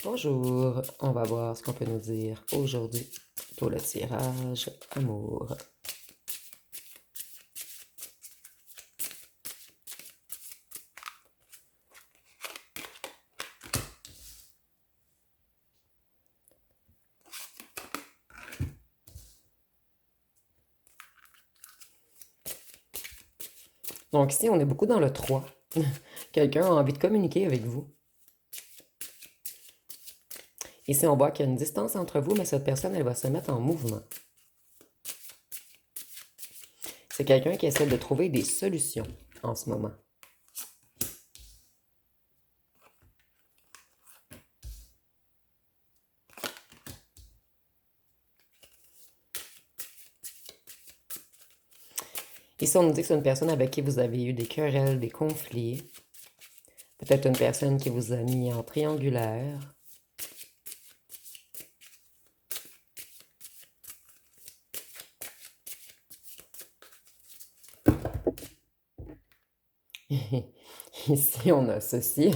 Bonjour, on va voir ce qu'on peut nous dire aujourd'hui pour le tirage amour. Donc ici, on est beaucoup dans le 3. Quelqu'un a envie de communiquer avec vous. Ici, on voit qu'il y a une distance entre vous, mais cette personne, elle va se mettre en mouvement. C'est quelqu'un qui essaie de trouver des solutions en ce moment. Ici, on nous dit que c'est une personne avec qui vous avez eu des querelles, des conflits. Peut-être une personne qui vous a mis en triangulaire. Ici, on a ceci.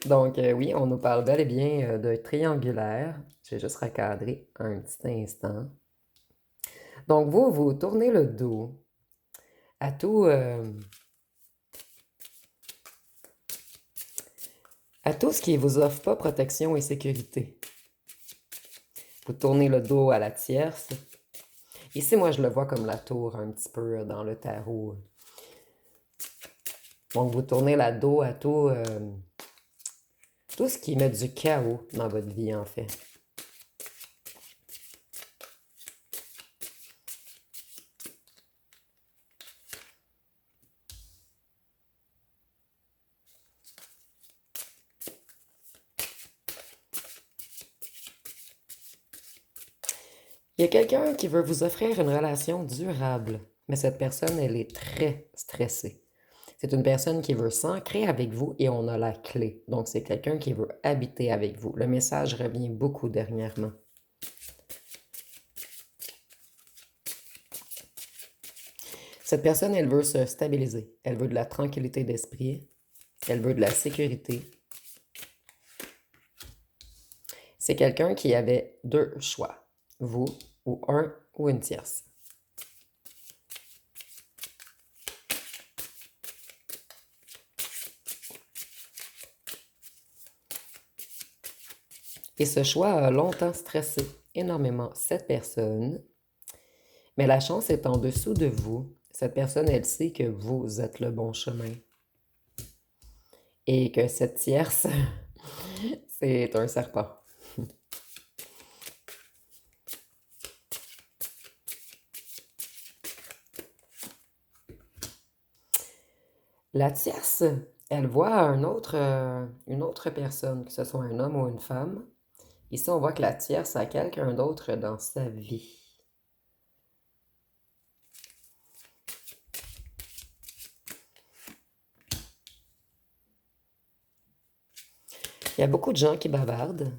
Donc, oui, on nous parle bel et bien de triangulaire. Je vais juste recadrer un petit instant. Donc, vous tournez le dos à à tout ce qui ne vous offre pas protection et sécurité. Vous tournez le dos à la tierce. Ici, moi, je le vois comme la tour un petit peu dans le tarot. Donc, vous tournez le dos à tout ce qui met du chaos dans votre vie, en fait. Il y a quelqu'un qui veut vous offrir une relation durable, mais cette personne, elle est très stressée. C'est une personne qui veut s'ancrer avec vous et on a la clé. Donc, c'est quelqu'un qui veut habiter avec vous. Le message revient beaucoup dernièrement. Cette personne, elle veut se stabiliser. Elle veut de la tranquillité d'esprit. Elle veut de la sécurité. C'est quelqu'un qui avait deux choix. Vous ou une tierce. Et ce choix a longtemps stressé énormément cette personne. Mais la chance est en dessous de vous. Cette personne, elle sait que vous êtes le bon chemin. Et que cette tierce, c'est un serpent. La tierce, elle voit une autre personne, que ce soit un homme ou une femme. Ici, on voit que la tierce a quelqu'un d'autre dans sa vie. Il y a beaucoup de gens qui bavardent.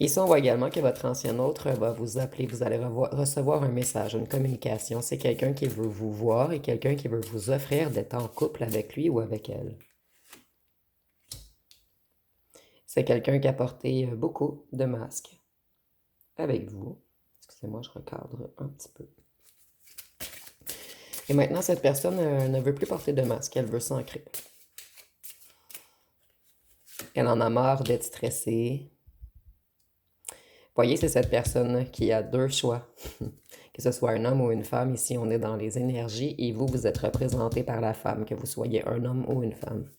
Ici, on voit également que votre ancien autre va vous appeler. Vous allez recevoir un message, une communication. C'est quelqu'un qui veut vous voir et quelqu'un qui veut vous offrir d'être en couple avec lui ou avec elle. C'est quelqu'un qui a porté beaucoup de masques avec vous. Excusez-moi, je recadre un petit peu. Et maintenant, cette personne ne veut plus porter de masque. Elle veut s'ancrer. Elle en a marre d'être stressée. Voyez, c'est cette personne qui a deux choix. Que ce soit un homme ou une femme, ici on est dans les énergies et vous, vous êtes représenté par la femme, que vous soyez un homme ou une femme.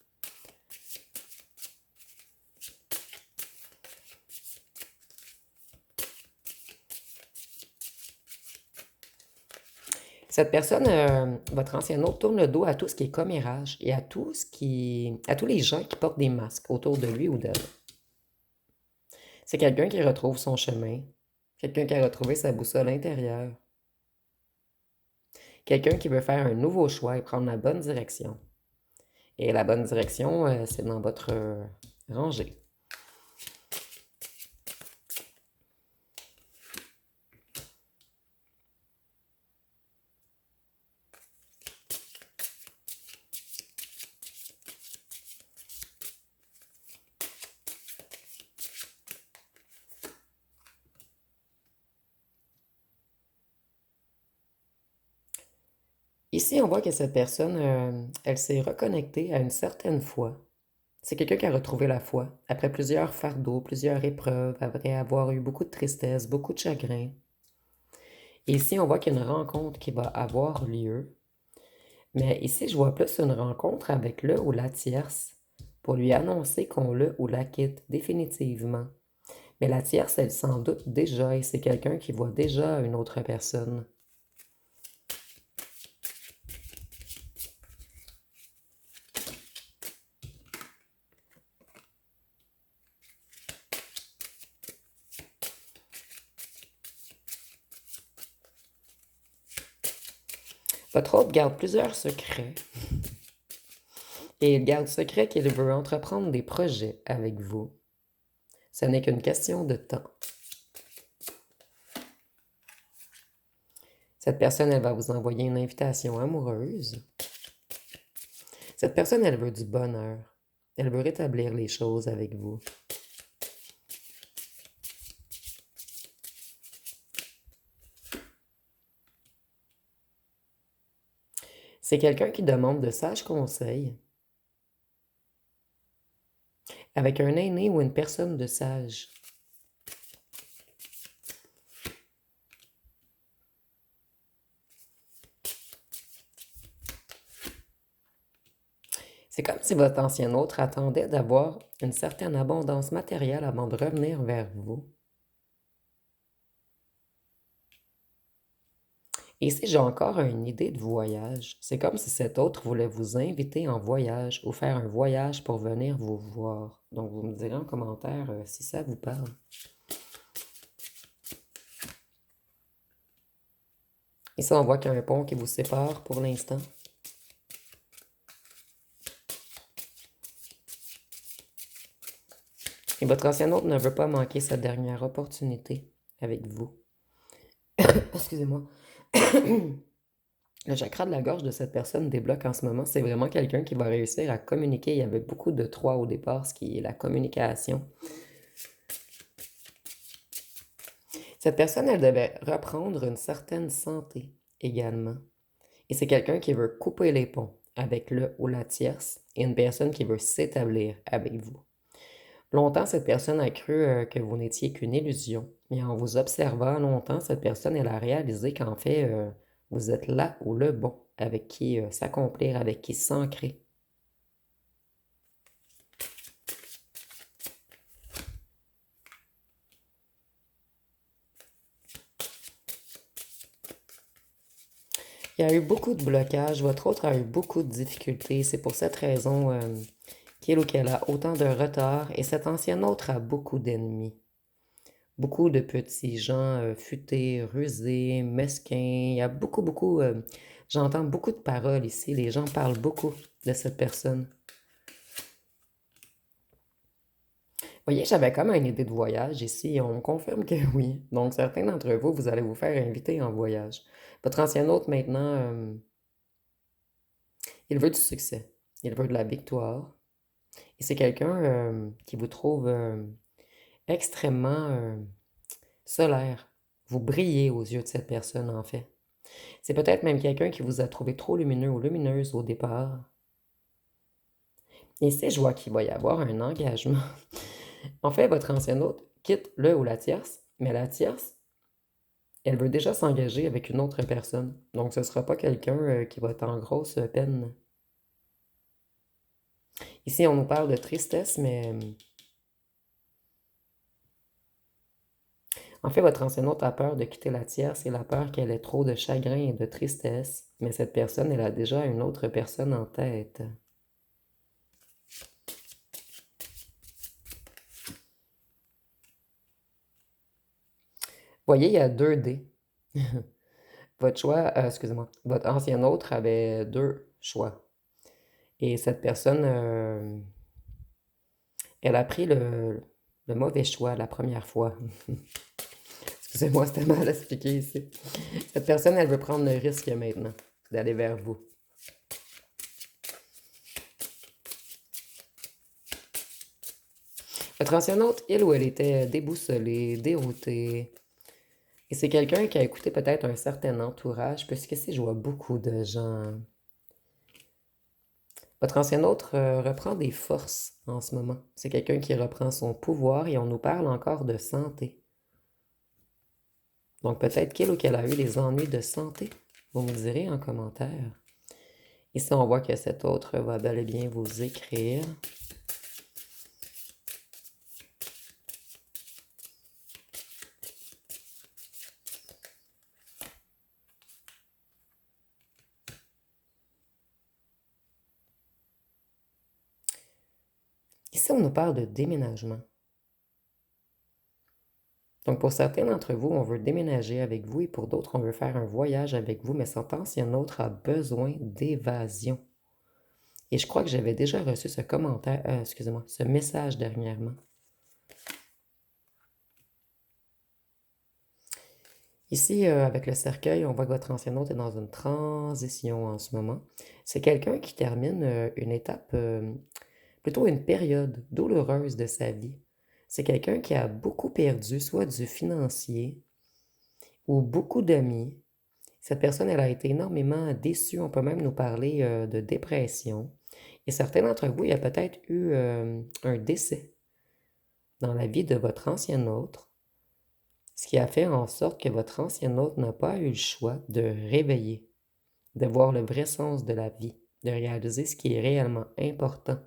Cette personne, votre ancien hôte, tourne le dos à tout ce qui est commérage et à tous les gens qui portent des masques autour de lui ou d'elle. C'est quelqu'un qui retrouve son chemin, quelqu'un qui a retrouvé sa boussole intérieure, quelqu'un qui veut faire un nouveau choix et prendre la bonne direction. Et la bonne direction, c'est dans votre rangée. Ici, on voit que cette personne, elle s'est reconnectée à une certaine foi. C'est quelqu'un qui a retrouvé la foi après plusieurs fardeaux, plusieurs épreuves, après avoir eu beaucoup de tristesse, beaucoup de chagrin. Et ici, on voit qu'il y a une rencontre qui va avoir lieu. Mais ici, je vois plus une rencontre avec le ou la tierce pour lui annoncer qu'on le ou la quitte définitivement. Mais la tierce, elle s'en doute déjà et c'est quelqu'un qui voit déjà une autre personne. Votre hôte garde plusieurs secrets et il garde secret qu'il veut entreprendre des projets avec vous. Ce n'est qu'une question de temps. Cette personne, elle va vous envoyer une invitation amoureuse. Cette personne, elle veut du bonheur. Elle veut rétablir les choses avec vous. C'est quelqu'un qui demande de sages conseils avec un aîné ou une personne de sage. C'est comme si votre ancien autre attendait d'avoir une certaine abondance matérielle avant de revenir vers vous. Et si j'ai encore une idée de voyage, c'est comme si cet autre voulait vous inviter en voyage ou faire un voyage pour venir vous voir. Donc, vous me direz en commentaire si ça vous parle. Ici, on voit qu'il y a un pont qui vous sépare pour l'instant. Et votre ancien hôte ne veut pas manquer cette dernière opportunité avec vous. Excusez-moi. Le chakra de la gorge de cette personne débloque en ce moment. C'est vraiment quelqu'un qui va réussir à communiquer. Il y avait beaucoup de 3 au départ, ce qui est la communication. Cette personne, elle devait reprendre une certaine santé également. Et c'est quelqu'un qui veut couper les ponts avec le ou la tierce et une personne qui veut s'établir avec vous. Longtemps, cette personne a cru que vous n'étiez qu'une illusion. Mais en vous observant longtemps, cette personne, elle a réalisé qu'en fait, vous êtes là ou le bon avec qui s'accomplir, avec qui s'ancrer. Il y a eu beaucoup de blocages, votre autre a eu beaucoup de difficultés. C'est pour cette raison qu'il ou qu'elle a autant de retard et cet ancien autre a beaucoup d'ennemis. Beaucoup de petits gens futés, rusés, mesquins. Il y a beaucoup, j'entends beaucoup de paroles ici. Les gens parlent beaucoup de cette personne. Vous voyez, j'avais comme une idée de voyage ici et on me confirme que oui. Donc, certains d'entre vous, vous allez vous faire inviter en voyage. Votre ancien hôte, maintenant, il veut du succès. Il veut de la victoire. Et c'est quelqu'un qui vous trouve extrêmement solaire. Vous brillez aux yeux de cette personne, en fait. C'est peut-être même quelqu'un qui vous a trouvé trop lumineux ou lumineuse au départ. Et c'est je vois qu'il va y avoir un engagement. En fait, votre ancien hôte quitte le ou la tierce, mais la tierce, elle veut déjà s'engager avec une autre personne. Donc, ce ne sera pas quelqu'un qui va être en grosse peine. Ici, on nous parle de tristesse, mais en fait, votre ancien hôte a peur de quitter la tierce et la peur qu'elle ait trop de chagrin et de tristesse. Mais cette personne, elle a déjà une autre personne en tête. Voyez, il y a 2 dés. Votre choix, excusez-moi, votre ancien autre avait 2 choix. Et cette personne, elle a pris le mauvais choix la première fois. Excusez-moi, c'était mal expliqué ici. Cette personne, elle veut prendre le risque maintenant d'aller vers vous. Votre ancienne hôte, il ou elle était déboussolée, déroutée. Et c'est quelqu'un qui a écouté peut-être un certain entourage, puisque si je vois beaucoup de gens... Votre ancien autre reprend des forces en ce moment. C'est quelqu'un qui reprend son pouvoir et on nous parle encore de santé. Donc peut-être qu'il ou qu'elle a eu des ennuis de santé. Vous me direz en commentaire. Ici, on voit que cet autre va bel et bien vous écrire. Ici, on nous parle de déménagement. Donc, pour certains d'entre vous, on veut déménager avec vous et pour d'autres, on veut faire un voyage avec vous, mais cet ancien autre a besoin d'évasion. Et je crois que j'avais déjà reçu ce commentaire, excusez-moi, ce message dernièrement. Ici, avec le cercueil, on voit que votre ancien hôte est dans une transition en ce moment. C'est quelqu'un qui termine une étape, plutôt une période douloureuse de sa vie. C'est quelqu'un qui a beaucoup perdu, soit du financier ou beaucoup d'amis. Cette personne, elle a été énormément déçue. On peut même nous parler de dépression. Et certains d'entre vous, il y a peut-être eu un décès dans la vie de votre ancien autre, ce qui a fait en sorte que votre ancien hôte n'a pas eu le choix de réveiller, de voir le vrai sens de la vie, de réaliser ce qui est réellement important.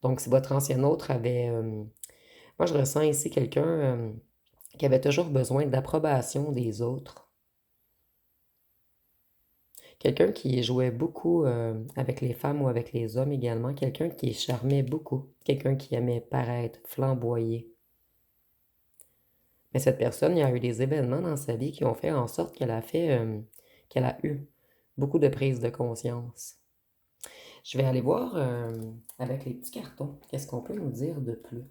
Donc, si votre ancien autre avait... moi, je ressens ici quelqu'un qui avait toujours besoin d'approbation des autres. Quelqu'un qui jouait beaucoup avec les femmes ou avec les hommes également. Quelqu'un qui charmait beaucoup. Quelqu'un qui aimait paraître, flamboyer. Mais cette personne, il y a eu des événements dans sa vie qui ont fait en sorte qu'elle a eu beaucoup de prise de conscience. Je vais aller voir avec les petits cartons, qu'est-ce qu'on peut nous dire de plus.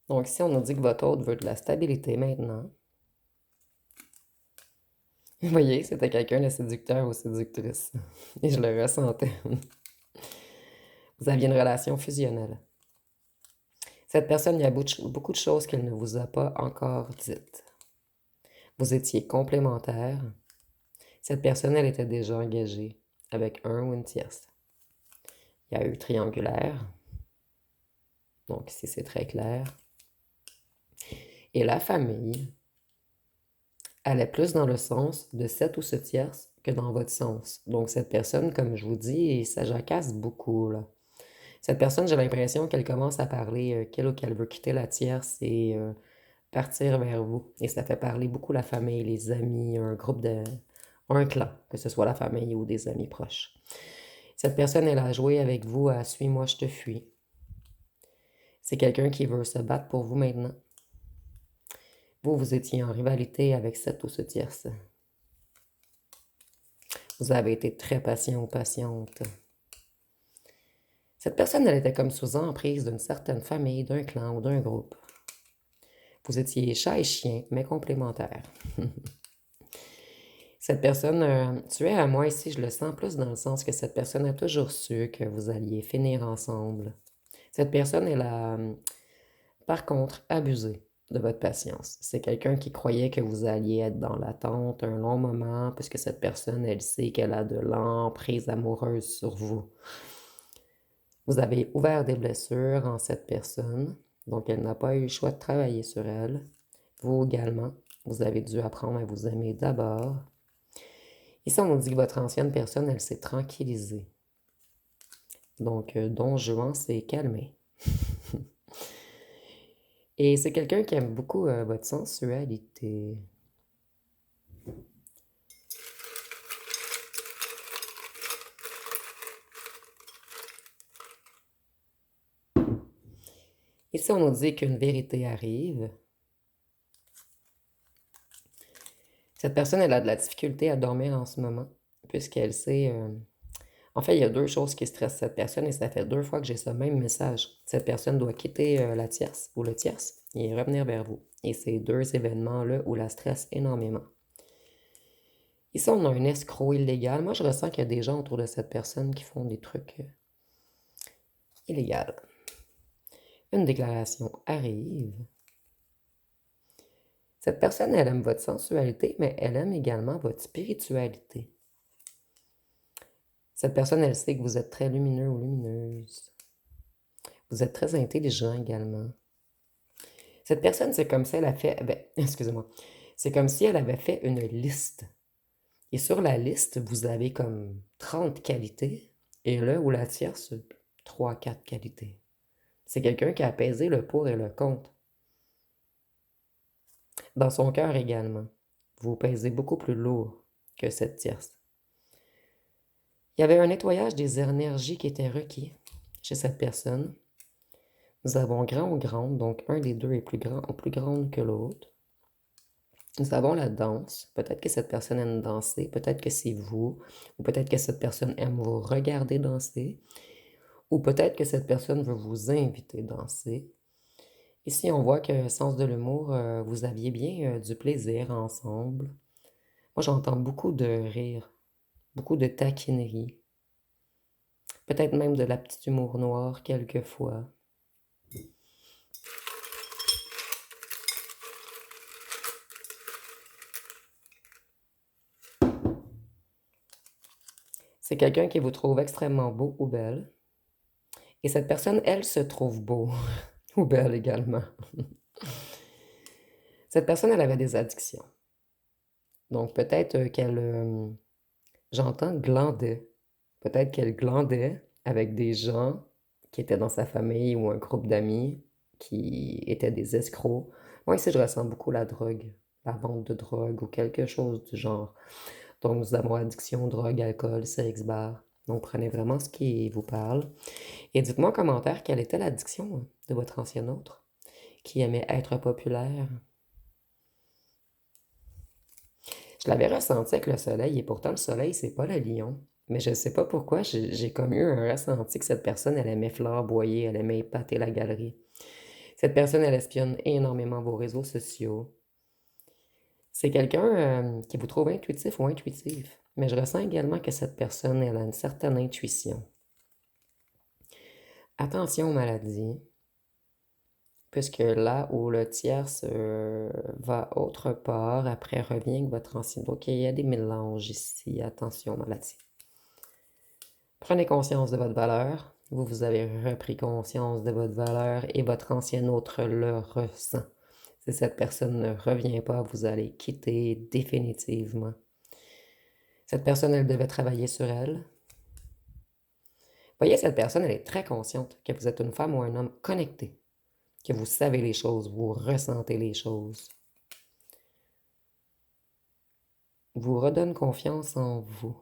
Donc ici, on nous dit que votre hôte veut de la stabilité maintenant. Vous voyez, c'était quelqu'un de séducteur ou séductrice. Et je le ressentais. Vous aviez une relation fusionnelle. Cette personne, il y a beaucoup de choses qu'elle ne vous a pas encore dites. Vous étiez complémentaires. Cette personne, elle était déjà engagée avec un ou une tierce. Il y a eu triangulaire. Donc ici, c'est très clair. Et la famille allait plus dans le sens de cette ou ce tierce que dans votre sens. Donc cette personne, comme je vous dis, ça jacasse beaucoup, là. Cette personne, j'ai l'impression qu'elle commence à parler qu'elle ou qu'elle veut quitter la tierce et partir vers vous. Et ça fait parler beaucoup la famille, les amis, un clan, que ce soit la famille ou des amis proches. Cette personne, elle a joué avec vous à Suis-moi, je te fuis. C'est quelqu'un qui veut se battre pour vous maintenant. Vous étiez en rivalité avec cette ou ce tierce. Vous avez été très patient ou patiente. Cette personne, elle était comme sous emprise d'une certaine famille, d'un clan ou d'un groupe. Vous étiez chat et chien, mais complémentaires. Cette personne, tu es à moi ici, je le sens plus dans le sens que cette personne a toujours su que vous alliez finir ensemble. Cette personne, elle a, par contre, abusé de votre patience. C'est quelqu'un qui croyait que vous alliez être dans l'attente un long moment, puisque cette personne, elle sait qu'elle a de l'emprise amoureuse sur vous. Vous avez ouvert des blessures en cette personne, donc elle n'a pas eu le choix de travailler sur elle. Vous également, vous avez dû apprendre à vous aimer d'abord. Ici, on nous dit que votre ancienne personne, elle s'est tranquillisée. Donc, Don Juan s'est calmé. Et c'est quelqu'un qui aime beaucoup votre sensualité. Ici, on nous dit qu'une vérité arrive. Cette personne, elle a de la difficulté à dormir en ce moment, puisqu'elle sait... En fait, il y a deux choses qui stressent cette personne et ça fait 2 fois que j'ai ce même message. Cette personne doit quitter la tierce ou le tierce et revenir vers vous. Et c'est 2 événements-là où la stresse énormément. Ici, on a un escroc illégal. Moi, je ressens qu'il y a des gens autour de cette personne qui font des trucs illégaux. Une déclaration arrive. Cette personne, elle aime votre sensualité, mais elle aime également votre spiritualité. Cette personne, elle sait que vous êtes très lumineux ou lumineuse. Vous êtes très intelligent également. Cette personne, c'est comme si elle a fait... excusez-moi. C'est comme si elle avait fait une liste. Et sur la liste, vous avez comme 30 qualités. Et là, où la tierce, 3-4 qualités. C'est quelqu'un qui a apaisé le pour et le contre. Dans son cœur également. Vous pèsez beaucoup plus lourd que cette tierce. Il y avait un nettoyage des énergies qui était requis chez cette personne. Nous avons grand ou grande, donc un des deux est plus grand ou plus grande que l'autre. Nous avons la danse. Peut-être que cette personne aime danser, peut-être que c'est vous, ou peut-être que cette personne aime vous regarder danser, ou peut-être que cette personne veut vous inviter à danser. Ici, on voit que sens de l'humour, vous aviez bien du plaisir ensemble. Moi, j'entends beaucoup de rire, beaucoup de taquinerie, peut-être même de la petite humour noir quelquefois. C'est quelqu'un qui vous trouve extrêmement beau ou belle. Et cette personne, elle, se trouve beau ou belle également. Cette personne, elle avait des addictions. Donc peut-être qu'elle, j'entends glandait. Peut-être qu'elle glandait avec des gens qui étaient dans sa famille ou un groupe d'amis qui étaient des escrocs. Moi, ici, je ressens beaucoup la drogue, la vente de drogue ou quelque chose du genre. Donc, nous avons addiction, drogue, alcool, sexe, bar. Donc, prenez vraiment ce qui vous parle. Et dites-moi en commentaire quelle était l'addiction de votre ancien autre qui aimait être populaire. Je l'avais ressenti avec le soleil, et pourtant le soleil, c'est pas le lion. Mais je sais pas pourquoi, j'ai comme eu un ressenti que cette personne, elle aimait flamboyer, elle aimait épater la galerie. Cette personne, elle espionne énormément vos réseaux sociaux. C'est quelqu'un qui vous trouve intuitif ou intuitive. Mais je ressens également que cette personne, elle a une certaine intuition. Attention aux maladies, puisque là où le tierce va autre part, après revient avec votre ancien. Donc il y a des mélanges ici. Attention aux maladies. Prenez conscience de votre valeur. Vous avez repris conscience de votre valeur et votre ancien autre le ressent. Si cette personne ne revient pas, vous allez quitter définitivement. Cette personne, elle devait travailler sur elle. Voyez, cette personne, elle est très consciente que vous êtes une femme ou un homme connecté, que vous savez les choses, vous ressentez les choses. Vous redonne confiance en vous.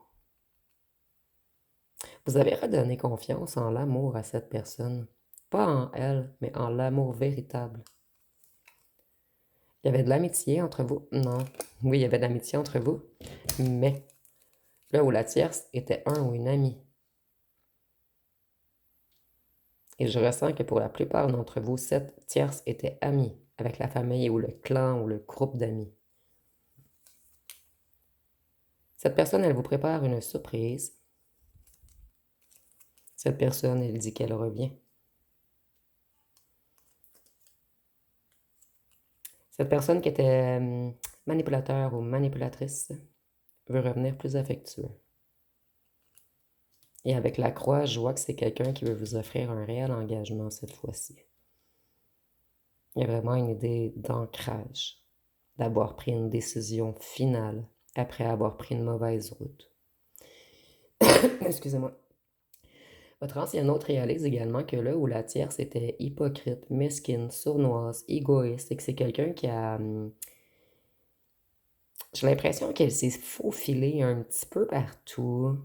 Vous avez redonné confiance en l'amour à cette personne. Pas en elle, mais en l'amour véritable. Il y avait de l'amitié entre vous. Non. Oui, il y avait de l'amitié entre vous. Mais là où la tierce était un ou une amie. Et je ressens que pour la plupart d'entre vous, cette tierce était amie avec la famille ou le clan ou le groupe d'amis. Cette personne, elle vous prépare une surprise. Cette personne, elle dit qu'elle revient. Cette personne qui était manipulateur ou manipulatrice veut revenir plus affectueux. Et avec la croix, je vois que c'est quelqu'un qui veut vous offrir un réel engagement cette fois-ci. Il y a vraiment une idée d'ancrage, d'avoir pris une décision finale après avoir pris une mauvaise route. Excusez-moi. Votre ancien autre réalise également que là où la tierce était hypocrite, mesquine, sournoise, égoïste, et que c'est quelqu'un qui a... j'ai l'impression qu'elle s'est faufilée un petit peu partout.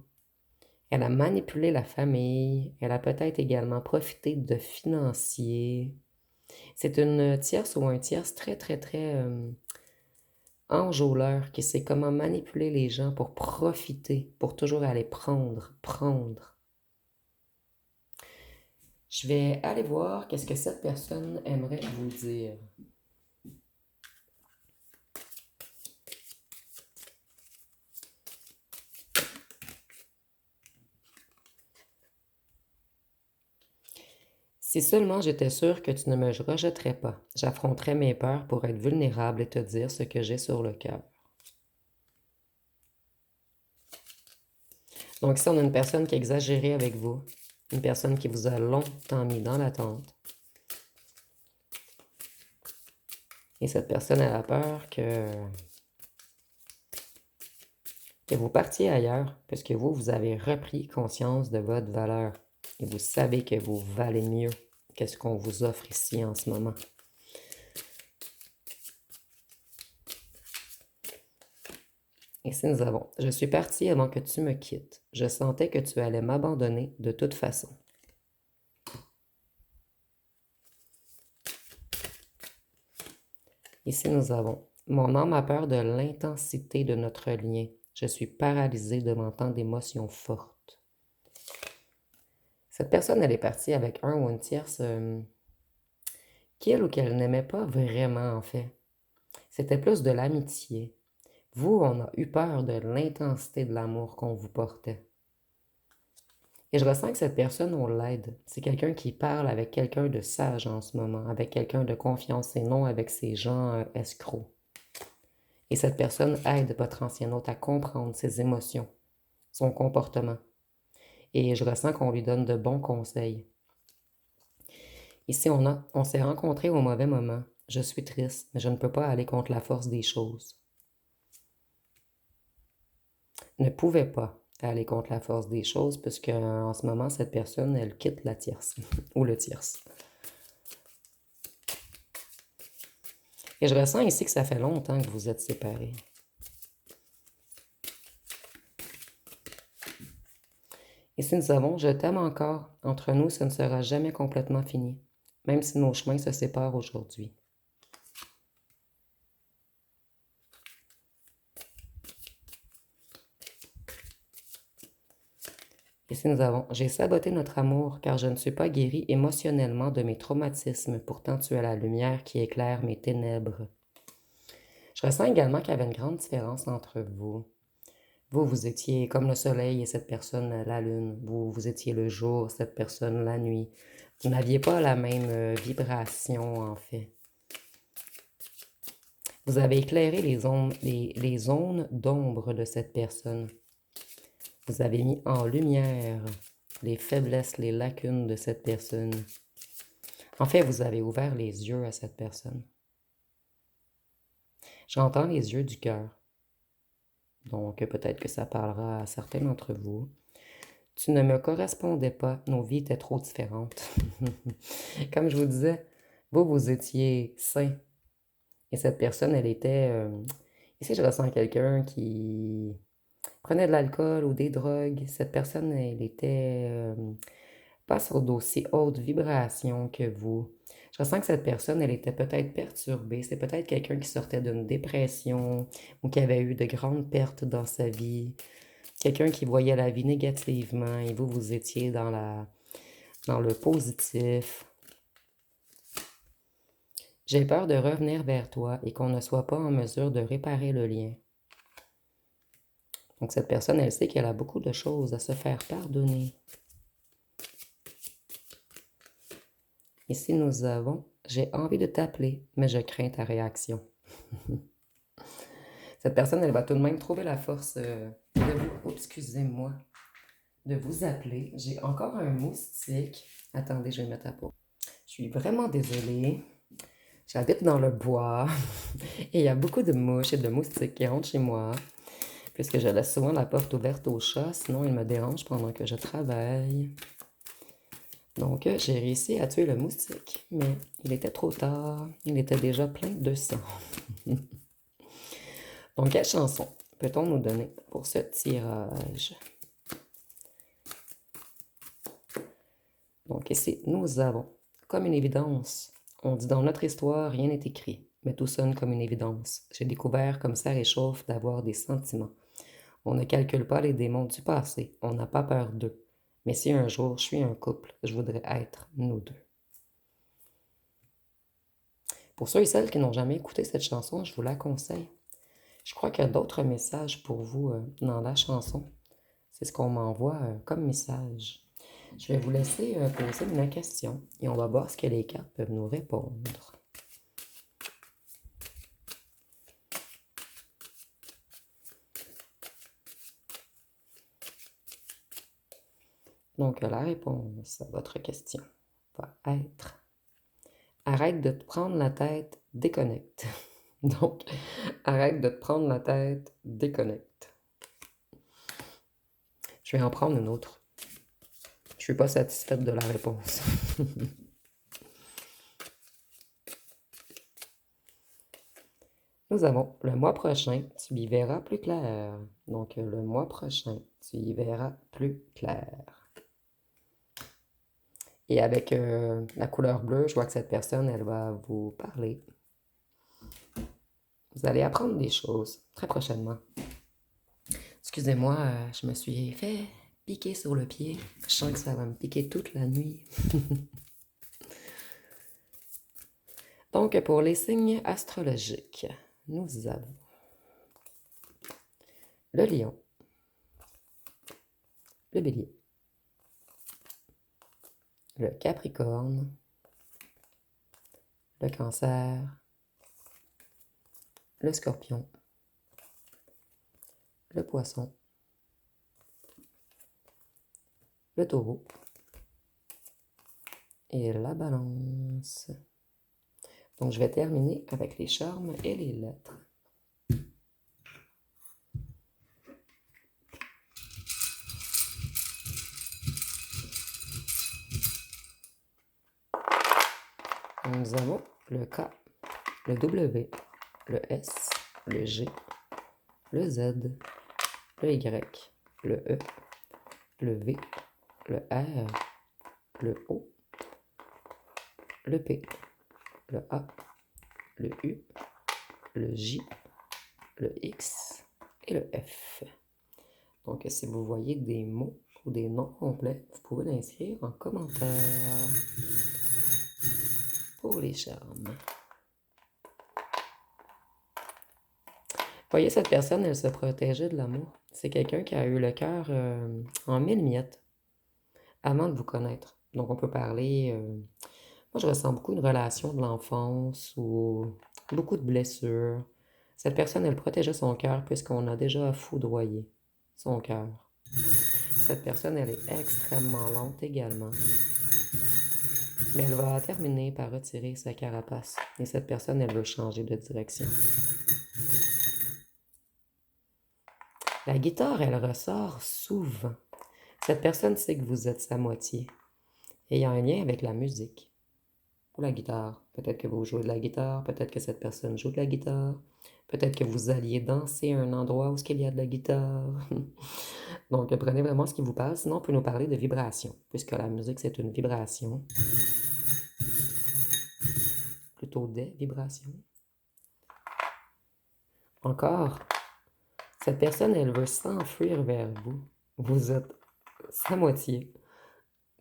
Elle a manipulé la famille. Elle a peut-être également profité de financiers. C'est une tierce ou un tierce très, très, très enjôleur qui sait comment manipuler les gens pour profiter, pour toujours aller prendre, prendre. Je vais aller voir qu'est-ce que cette personne aimerait vous dire. Si seulement j'étais sûre que tu ne me rejetterais pas, j'affronterais mes peurs pour être vulnérable et te dire ce que j'ai sur le cœur. Donc ici, on a une personne qui a exagéré avec vous, une personne qui vous a longtemps mis dans l'attente. Et cette personne elle a peur que vous partiez ailleurs, puisque vous, vous avez repris conscience de votre valeur. Et vous savez que vous valez mieux que ce qu'on vous offre ici en ce moment. Ici, nous avons « Je suis partie avant que tu me quittes. Je sentais que tu allais m'abandonner de toute façon. » Ici, nous avons « Mon âme a peur de l'intensité de notre lien. Je suis paralysée devant tant d'émotions fortes. » Cette personne, elle est partie avec un ou une tierce qu'elle ou qu'elle n'aimait pas vraiment, en fait. C'était plus de l'amitié. Vous, on a eu peur de l'intensité de l'amour qu'on vous portait. Et je ressens que cette personne, on l'aide. C'est quelqu'un qui parle avec quelqu'un de sage en ce moment, avec quelqu'un de confiance et non avec ces gens escrocs. Et cette personne aide votre ancien hôte à comprendre ses émotions, son comportement. Et je ressens qu'on lui donne de bons conseils. Ici, on s'est rencontrés au mauvais moment. Je suis triste, mais je ne peux pas aller contre la force des choses. Ne pouvait pas aller contre la force des choses, puisque en ce moment, cette personne, elle quitte la tierce, ou le tierce. Et je ressens ici que ça fait longtemps que vous êtes séparés. Ici, nous avons « Je t'aime encore. Entre nous, ce ne sera jamais complètement fini, même si nos chemins se séparent aujourd'hui. » Ici, nous avons « J'ai saboté notre amour car je ne suis pas guérie émotionnellement de mes traumatismes. Pourtant, tu es la lumière qui éclaire mes ténèbres. » Je ressens également qu'il y avait une grande différence entre vous. Vous, vous étiez comme le soleil et cette personne la lune. Vous étiez le jour, cette personne la nuit. Vous n'aviez pas la même vibration, en fait. Vous avez éclairé les zones d'ombre de cette personne. Vous avez mis en lumière les faiblesses, les lacunes de cette personne. En fait, vous avez ouvert les yeux à cette personne. J'entends les yeux du cœur. Donc, peut-être que ça parlera à certains d'entre vous. Tu ne me correspondais pas, nos vies étaient trop différentes. Comme je vous disais, vous étiez sain. Et cette personne, elle était... ici, je ressens quelqu'un qui prenait de l'alcool ou des drogues. Cette personne, elle était pas sur d'aussi haute vibration que vous. Je ressens que cette personne, elle était peut-être perturbée. C'est peut-être quelqu'un qui sortait d'une dépression ou qui avait eu de grandes pertes dans sa vie. Quelqu'un qui voyait la vie négativement et vous étiez dans le positif. J'ai peur de revenir vers toi et qu'on ne soit pas en mesure de réparer le lien. Donc cette personne, elle sait qu'elle a beaucoup de choses à se faire pardonner. Ici, nous avons « J'ai envie de t'appeler, mais je crains ta réaction. » Cette personne, elle va tout de même trouver la force de vous... excusez-moi. De vous appeler. J'ai encore un moustique. Attendez, je vais mettre à peau. Je suis vraiment désolée. J'habite dans le bois et il y a beaucoup de mouches et de moustiques qui rentrent chez moi puisque je laisse souvent la porte ouverte aux chats, sinon ils me dérangent pendant que je travaille. Donc, j'ai réussi à tuer le moustique, mais il était trop tard. Il était déjà plein de sang. Donc, quelle chanson peut-on nous donner pour ce tirage? Donc, ici, nous avons comme une évidence. On dit dans notre histoire, rien n'est écrit, mais tout sonne comme une évidence. J'ai découvert comme ça réchauffe d'avoir des sentiments. On ne calcule pas les démons du passé, on n'a pas peur d'eux. Mais si un jour je suis un couple, je voudrais être nous deux. Pour ceux et celles qui n'ont jamais écouté cette chanson, je vous la conseille. Je crois qu'il y a d'autres messages pour vous dans la chanson. C'est ce qu'on m'envoie comme message. Je vais vous laisser poser ma question et on va voir ce que les cartes peuvent nous répondre. Donc, la réponse à votre question va être: arrête de te prendre la tête, déconnecte. Donc, arrête de te prendre la tête, déconnecte. Je vais en prendre une autre. Je suis pas satisfaite de la réponse. Nous avons le mois prochain, tu y verras plus clair. Donc, le mois prochain, tu y verras plus clair. Et avec la couleur bleue, je vois que cette personne, elle va vous parler. Vous allez apprendre des choses très prochainement. Excusez-moi, je me suis fait piquer sur le pied. Je sens que ça va me piquer toute la nuit. Donc, pour les signes astrologiques, nous avons le lion, le bélier, le capricorne, le cancer, le scorpion, le poisson, le taureau et la balance. Donc, je vais terminer avec les charmes et les lettres. Nous avons le K, le W, le S, le G, le Z, le Y, le E, le V, le R, le O, le P, le A, le U, le J, le X et le F. Donc, si vous voyez des mots ou des noms complets, vous pouvez l'inscrire en commentaire pour les charmes. Voyez, cette personne, elle se protégeait de l'amour. C'est quelqu'un qui a eu le cœur en mille miettes avant de vous connaître. Donc, on peut parler... moi, je ressens beaucoup une relation de l'enfance ou beaucoup de blessures. Cette personne, elle protégeait son cœur puisqu'on a déjà foudroyé son cœur. Cette personne, elle est extrêmement lente également. Mais elle va terminer par retirer sa carapace. Et cette personne, elle veut changer de direction. La guitare, elle ressort souvent. Cette personne sait que vous êtes sa moitié. Et il y a un lien avec la musique ou la guitare. Peut-être que vous jouez de la guitare, peut-être que cette personne joue de la guitare, peut-être que vous alliez danser à un endroit où il y a de la guitare. Donc, prenez vraiment ce qui vous parle. Sinon, on peut nous parler de vibration, puisque la musique, c'est une vibration. Plutôt des vibrations. Encore, cette personne, elle veut s'enfuir vers vous. Vous êtes sa moitié.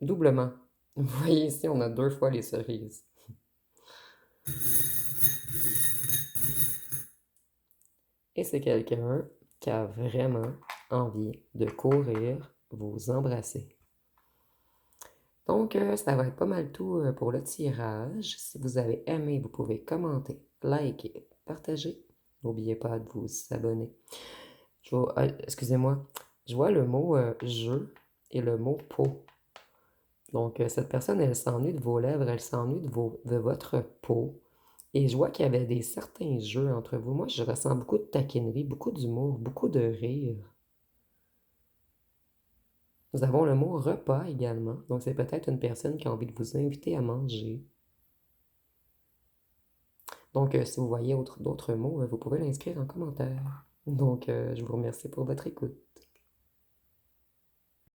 Doublement. Vous voyez ici, on a 2 fois les cerises. Et c'est quelqu'un qui a vraiment envie de courir, vous embrasser. Donc, ça va être pas mal tout pour le tirage. Si vous avez aimé, vous pouvez commenter, liker, partager. N'oubliez pas de vous abonner. Excusez-moi, je vois le mot jeu et le mot peau. Donc, cette personne, elle s'ennuie de vos lèvres, elle s'ennuie de votre peau. Et je vois qu'il y avait certains jeux entre vous. Moi, je ressens beaucoup de taquinerie, beaucoup d'humour, beaucoup de rire. Nous avons le mot repas également. Donc, c'est peut-être une personne qui a envie de vous inviter à manger. Donc, si vous voyez d'autres mots, vous pouvez l'inscrire en commentaire. Donc, je vous remercie pour votre écoute.